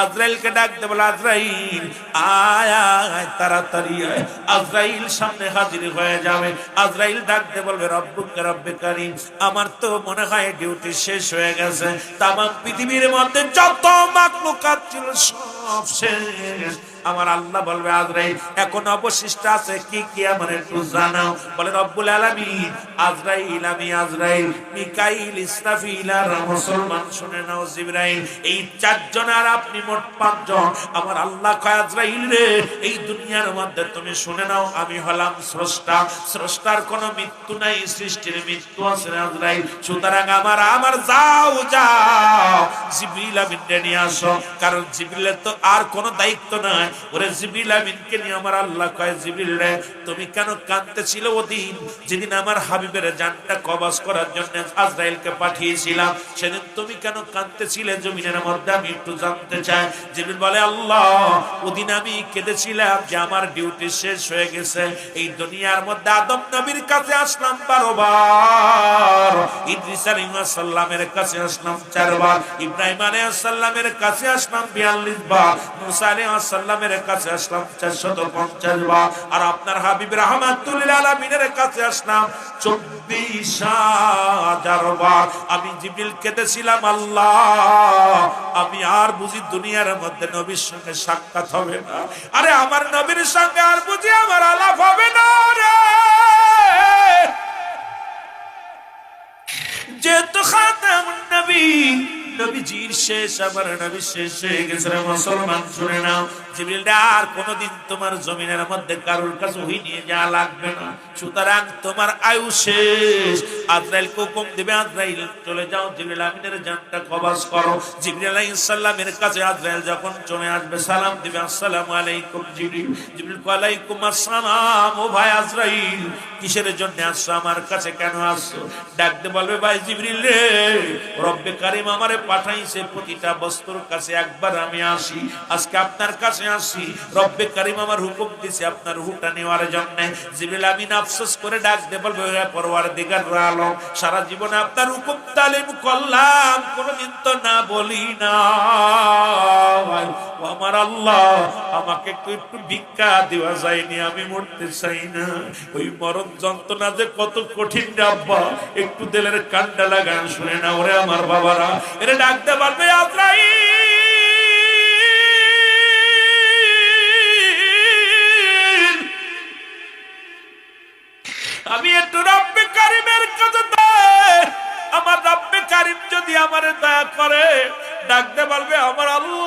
আজরাইলকে ডাকতে বলে, আজরাইল আয় আয়, তাড়াতাড়ি আয়। আজরাইল সামনে হাজির হয়ে যাবে। আজরাইল ডাকতে বলবে, রব্বুকে রব্বে কারীম, আমার তো মনে হয় ডিউটি শেষ হয়ে গেছে। তামাম পৃথিবীর মধ্যে যত মাখলুকাত ছিল সব শেষ। আমার আল্লাহ বলবে, আজরাইল এখন অবশিষ্ট আছে কি কি আমার একটু জানাও। বলে, রব্বুল আলামিন, আজরাইল, আমি আজরাইল, মিকাইল, ইসরাফিল আর মুসলমান শুনে নাও জিবরাইল, এই চারজন আর আপনি মোট পাঁচজন। আমার আল্লাহ কয়, আজরাইল রে, এই দুনিয়ার মধ্যে তুমি শুনে নাও, আমি হলাম স্রষ্টা। স্রষ্টার কোনো মৃত্যু নাই, সৃষ্টির মৃত্যু আছে আজরাইল। সুতরাং আমার যাও যাও, জিবরিল আমিনকে নিয়ে আসো, কারণ জিবরিলের তো আর কোনো দায়িত্ব নাই। ওরে জিবরিল আমিনকে নিয়ে আমার আল্লাহ কয়, জিবরিল রে, তুমি কেন কাঁদতেছিল ওদিন যেদিন আমার হাবিবের জানটা কবজ করার জন্য আজরাইলকে পাঠিয়েছিলাম? সেদিন তুমি কেন কাঁদতেছিলে জমিনের মধ্যে, আমি একটু জানতে চাই। জিবরিল বলে, আল্লাহ, ওদিন আমি কেঁদেছিলাম যে আমার ডিউটি শেষ হয়ে গেছে। এই দুনিয়ার মধ্যে আদম নবীর কাছে আসলাম 12 বার, ইদ্রিস আলাইহিস সালামের কাছে আসলাম 4 বার, ইব্রাহিম আলাইহিস সালামের কাছে আসলাম 42 বার, মুসা আলাইহিস সালামের কাছে আসলাম 450 বার, আর আপনার হাবিব রাহমাতুল লিল আলামিনের কাছে আসলাম 24,000 বার। আমি জিবরিল কেঁদেছিলাম, আল্লাহ, আমি আর বুঝি দুনিয়ার মধ্যে নবীর সঙ্গে সাক্ষাৎ হবে না। আরে আমার নবীর সঙ্গে আর বুঝি আমার আলাপ হবে না রে। যেহেতু খাতামুন নবী, নবীজির শেষ, আমার নবী শেষ হয়ে গেছে। মুসলমান শুনে নাও, জিবরিল আর কোনদিন তোমার জমিনের মধ্যে কারোর কাছে ওহী নিয়ে যাওয়া লাগবে না। সুতরাং তোমার আয়ু শেষ। আজরাইলকে হুকুম দিবে, আজরাইল চলে যাও, জিবরিল আমিনের জানটা কবজ করো। জিবরিল আলাইহিস সালামের কাছে আজরাইল যখন চলে আসবে, সালাম দিবে, আসসালামু আলাইকুম জিবরিল। জিবরিল ওয়া আলাইকুম আসসালাম। ও ভাই আজরাইল, কিসের জন্য আসছো, আমার কাছে কেন আসছো? ডাকতে বলবে, ভাই জিবরিল রে, রব্বে কারীম আমারে পাঠাইছে প্রতিটা বস্তুর কাছে একবার আমি আসি, আজকে আপনার কাছে আসি। রব্বে কারীম আমার হুকুম দিয়েছে আপনার রূহটা নেওয়ার জন্য। জিবরিল আমিন আফসোস করে ডাকতে বলবে, হে পরওয়ারদিগার আলম, সারা জীবনে আপনার হুকুম তালিম করলাম, কোনদিন তো না বলি না। আমার আল্লাহ, আমাকে একটু ভিক্ষা দেওয়া যায়নি, আমি মরতে চাই না। ওই মরণ যন্ত্রণা যে কত কঠিন রে আব্বা, একটু দিলের কান্ডা লাগান শুনে না ওরে আমার বাবারা। এরে ডাকতে পারবে, আজরাইল, আমি একটু রব্বে কারীমের কাছে, আমার রব্বে কারীম যদি আমারে দয়া করে, ডাকতে পারবে, আমার আল্লাহ